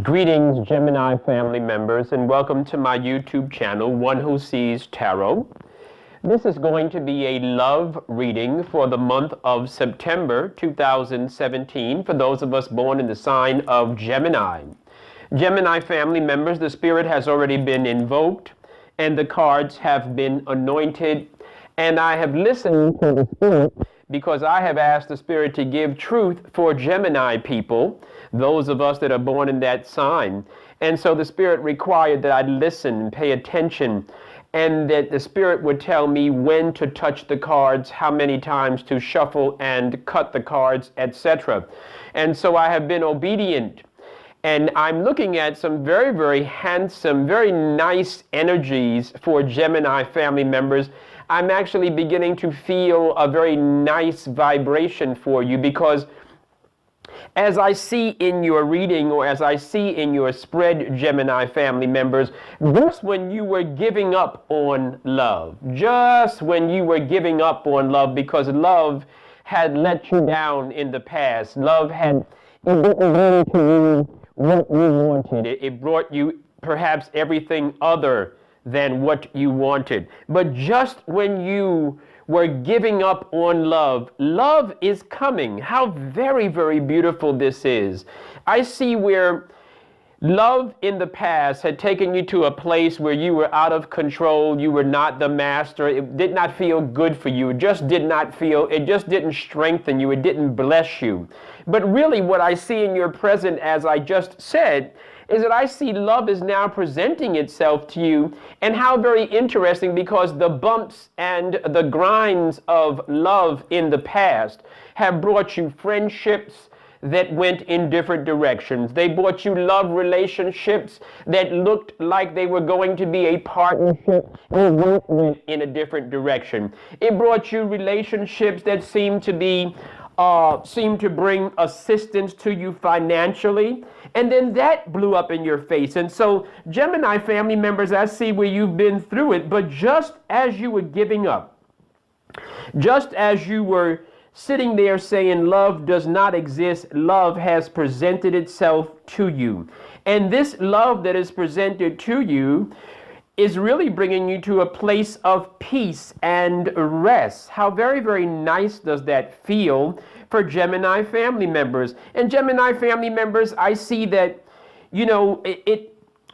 Greetings, Gemini family members, and welcome to my YouTube channel, One Who Sees Tarot. This is going to be a love reading for the month of September 2017 for those of us born in the sign of Gemini. Gemini family members, the spirit has already been invoked and the cards have been anointed, and I have listened to the spirit because I have asked the spirit to give truth for Gemini people, those of us that are born in that sign. And so the spirit required that I listen and pay attention, and that the spirit would tell me when to touch the cards, how many times to shuffle and cut the cards, etc. And so I have been obedient. And I'm looking at some very, very handsome, very nice energies for Gemini family members. I'm actually beginning to feel a very nice vibration for you, because as I see in your reading, or as I see in your spread, Gemini family members, just when you were giving up on love, just when you were giving up on love because love had let you down in the past, love had, it didn't bring to you what you wanted. It brought you perhaps everything other than what you wanted. But just when you were giving up on love, love is coming. How very, very beautiful this is. I see where love in the past had taken you to a place where you were out of control, you were not the master, it did not feel good for you, it just didn't strengthen you, it didn't bless you. But really what I see in your present, as I just said, is that I see love is now presenting itself to you. And how very interesting, because the bumps and the grinds of love in the past have brought you friendships that went in different directions. They brought you love relationships that looked like they were going to be a partnership and went in a different direction. It brought you relationships that seemed to bring assistance to you financially, and then that blew up in your face. And so, Gemini family members, I see where you've been through it, but just as you were giving up, just as you were sitting there saying love does not exist, love has presented itself to you. And this love that is presented to you is really bringing you to a place of peace and rest. How very, very nice does that feel for Gemini family members? And Gemini family members, I see that,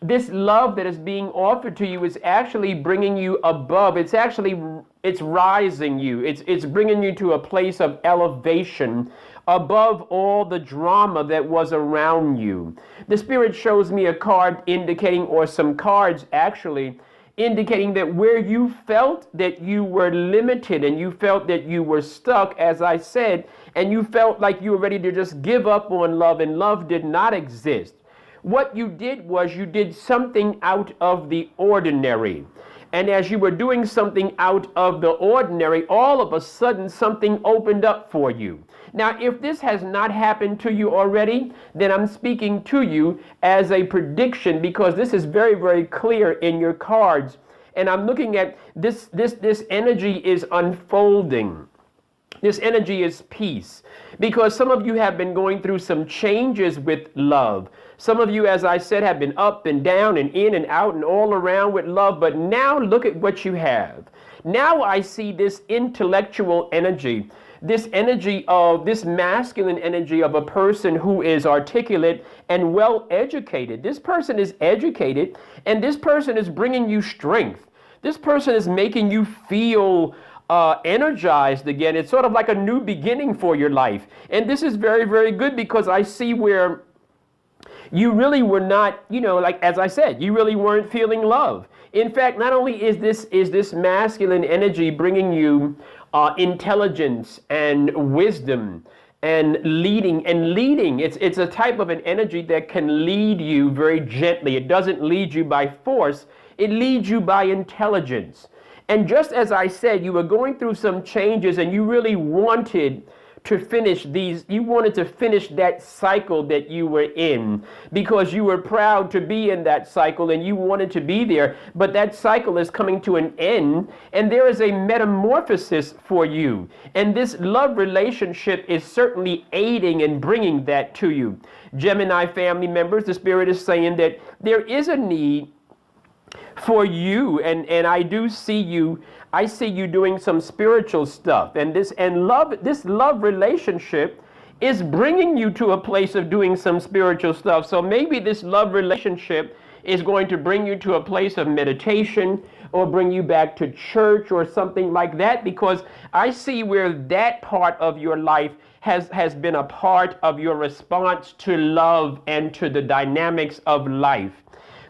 this love that is being offered to you is actually bringing you above. It's rising you. It's bringing you to a place of elevation above all the drama that was around you. The spirit shows me a card indicating, or some cards actually, indicating that where you felt that you were limited and you felt that you were stuck, as I said, and you felt like you were ready to just give up on love and love did not exist. What you did was you did something out of the ordinary. And as you were doing something out of the ordinary, all of a sudden something opened up for you. Now, if this has not happened to you already, then I'm speaking to you as a prediction, because this is very, very clear in your cards. And I'm looking at this energy is unfolding. This energy is peace, because some of you have been going through some changes with love. Some of you, as I said, have been up and down and in and out and all around with love, but now look at what you have. Now I see this intellectual energy, this masculine energy of a person who is articulate and well educated. This person is educated, and this person is bringing you strength. This person is making you feel energized again. It's sort of like a new beginning for your life. And this is very, very good, because I see where you really were not, like as I said, you really weren't feeling love. In fact, not only is this masculine energy bringing you intelligence and wisdom and leading. It's a type of an energy that can lead you very gently. It doesn't lead you by force. It leads you by intelligence. And just as I said, you were going through some changes and you really wanted to finish these, you wanted to finish that cycle that you were in because you were proud to be in that cycle and you wanted to be there, but that cycle is coming to an end and there is a metamorphosis for you. And this love relationship is certainly aiding and bringing that to you. Gemini family members, the Spirit is saying that there is a need for you, and I do see you. I see you doing some spiritual stuff, and this love relationship is bringing you to a place of doing some spiritual stuff. So maybe this love relationship is going to bring you to a place of meditation or bring you back to church or something like that, because I see where that part of your life has been a part of your response to love and to the dynamics of life.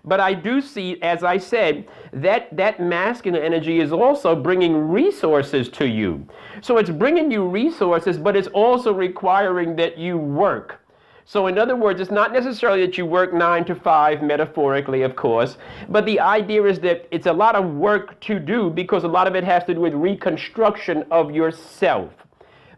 But I do see, as I said, that masculine energy is also bringing resources to you. So it's bringing you resources, but it's also requiring that you work. So in other words, it's not necessarily that you work 9 to 5, metaphorically, of course, but the idea is that it's a lot of work to do because a lot of it has to do with reconstruction of yourself.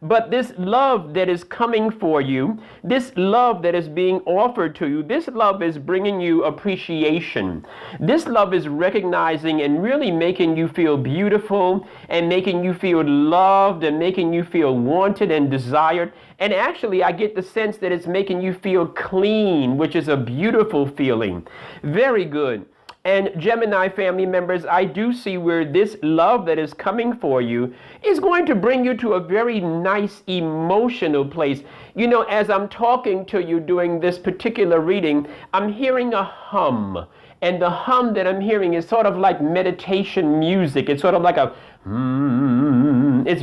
But this love that is coming for you, this love that is being offered to you, this love is bringing you appreciation. This love is recognizing and really making you feel beautiful and making you feel loved and making you feel wanted and desired. And actually, I get the sense that it's making you feel clean, which is a beautiful feeling. Very good. And Gemini family members, I do see where this love that is coming for you is going to bring you to a very nice emotional place. You know, as I'm talking to you doing this particular reading, I'm hearing a hum. And the hum that I'm hearing is sort of like meditation music. It's sort of like a it's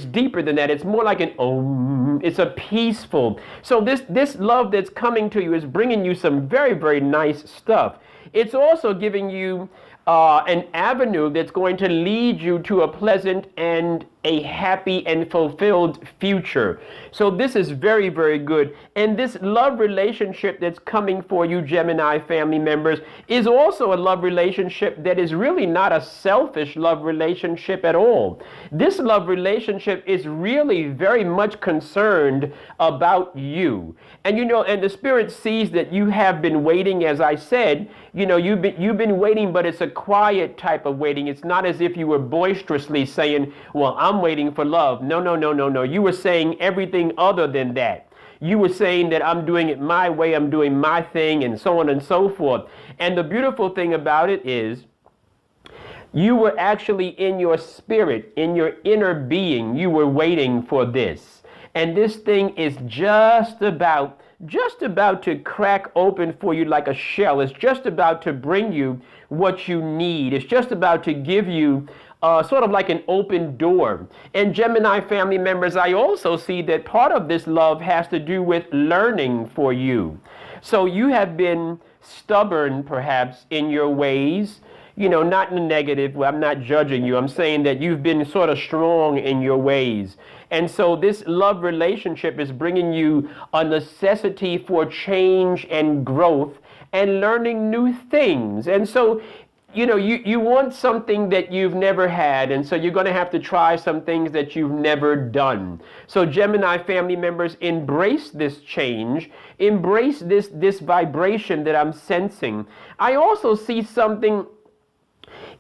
deeper than that. It's more like an om. It's a peaceful. So this love that's coming to you is bringing you some very, very nice stuff. It's also giving you an avenue that's going to lead you to a pleasant and a happy and fulfilled future. So this is very, very good. And this love relationship that's coming for you, Gemini family members, is also a love relationship that is really not a selfish love relationship at all. This love relationship is really very much concerned about you. And you know, and the Spirit sees that you have been waiting, as I said, you know, you've been waiting, but it's a quiet type of waiting. It's not as if you were boisterously saying, well, I'm waiting for love. No. You were saying everything other than that. You were saying that I'm doing it my way, I'm doing my thing, and so on and so forth. And the beautiful thing about it is you were actually in your spirit, in your inner being, you were waiting for this. And this thing is just about to crack open for you like a shell. It's just about to bring you what you need. It's just about to give you sort of like an open door. And Gemini family members, I also see that part of this love has to do with learning for you. So you have been stubborn perhaps in your ways, you know, not in a negative way. I'm not judging you. I'm saying that you've been sort of strong in your ways. And so this love relationship is bringing you a necessity for change and growth and learning new things. And so, you know, you want something that you've never had, and so you're going to have to try some things that you've never done. So Gemini family members, embrace this change, embrace this vibration that I'm sensing. I also see something.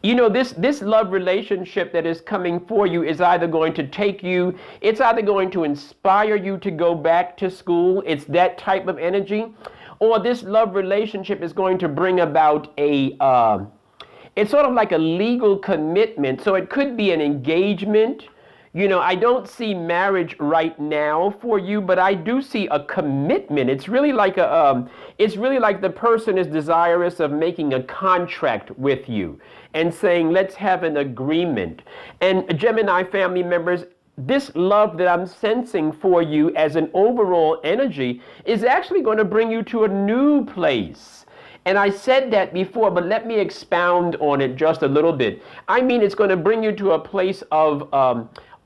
You know, this love relationship that is coming for you is either going to it's either going to inspire you to go back to school, it's that type of energy, or this love relationship is going to bring about it's sort of like a legal commitment. So it could be an engagement. You know, I don't see marriage right now for you, but I do see a commitment. It's really like the person is desirous of making a contract with you and saying, let's have an agreement. And Gemini family members, this love that I'm sensing for you as an overall energy is actually going to bring you to a new place. And I said that before, but let me expound on it just a little bit. I mean, it's going to bring you to a place of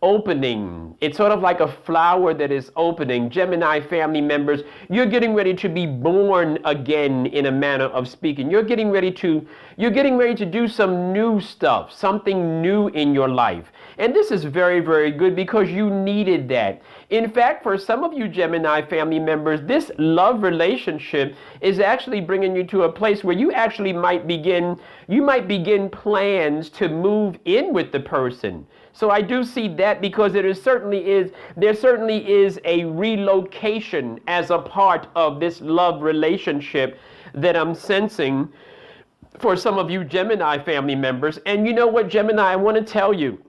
opening. It's sort of like a flower that is opening. Gemini family members, you're getting ready to be born again, in a manner of speaking. You're getting ready to do some new stuff, something new in your life. And this is very, very good because you needed that. In fact, for some of you Gemini family members, this love relationship is actually bringing you to a place where you actually might begin plans to move in with the person. So I do see that, because there certainly is a relocation as a part of this love relationship that I'm sensing for some of you Gemini family members. And you know what, Gemini, I want to tell you,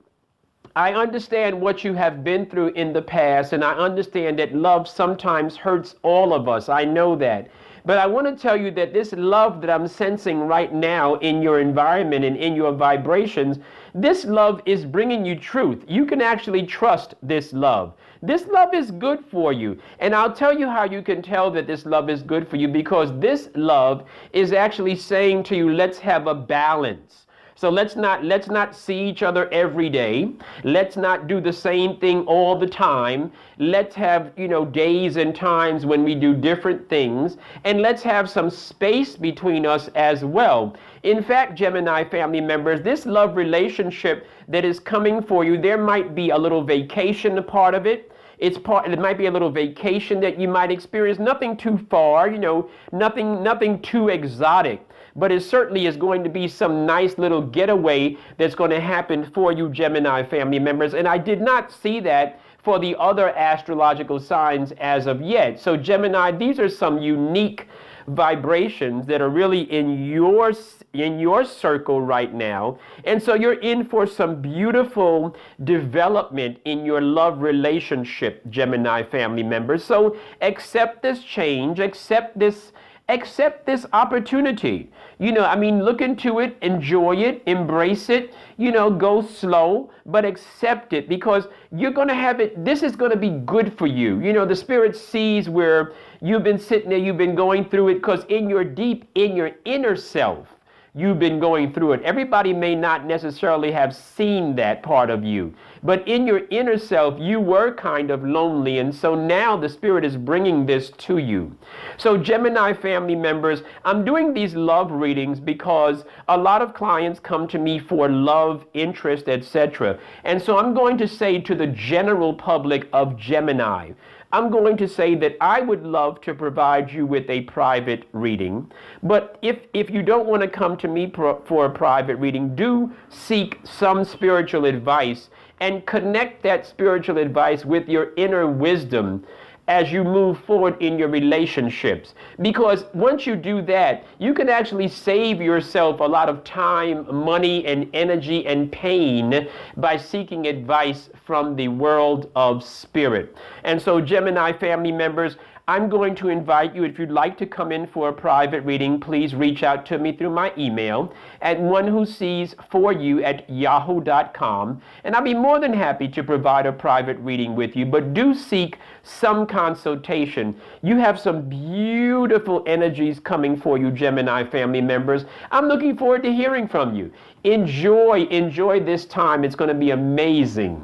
I understand what you have been through in the past, and I understand that love sometimes hurts all of us. I know that. But I want to tell you that this love that I'm sensing right now in your environment and in your vibrations, this love is bringing you truth. You can actually trust this love. This love is good for you. And I'll tell you how you can tell that this love is good for you, because this love is actually saying to you, let's have a balance. So let's not see each other every day. Let's not do the same thing all the time. Let's have, days and times when we do different things, and let's have some space between us as well. In fact, Gemini family members, this love relationship that is coming for you, there might be a little vacation a part of it. It might be a little vacation that you might experience, nothing too far, nothing too exotic. But it certainly is going to be some nice little getaway that's going to happen for you Gemini family members. And I did not see that for the other astrological signs as of yet. So Gemini, these are some unique vibrations that are really in your circle right now. And so you're in for some beautiful development in your love relationship, Gemini family members. So accept this change, accept this opportunity. Look into it, enjoy it, embrace it, go slow, but accept it, because you're going to have it. This is going to be good for you. The Spirit sees where you've been sitting there, you've been going through it, because in your inner self, you've been going through it. Everybody may not necessarily have seen that part of you, but in your inner self, you were kind of lonely, and so now the Spirit is bringing this to you. So Gemini family members, I'm doing these love readings because a lot of clients come to me for love, interest, etc. And so I'm going to say to the general public of Gemini, I'm going to say that I would love to provide you with a private reading. But if you don't want to come to me for a private reading, do seek some spiritual advice and connect that spiritual advice with your inner wisdom as you move forward in your relationships. Because once you do that, you can actually save yourself a lot of time, money, and energy and pain by seeking advice from the world of spirit. And so Gemini family members, I'm going to invite you, if you'd like to come in for a private reading, please reach out to me through my email at onewhosees4you@yahoo.com, and I'll be more than happy to provide a private reading with you. But do seek some consultation. You have some beautiful energies coming for you, Gemini family members. I'm looking forward to hearing from you. Enjoy this time. It's going to be amazing.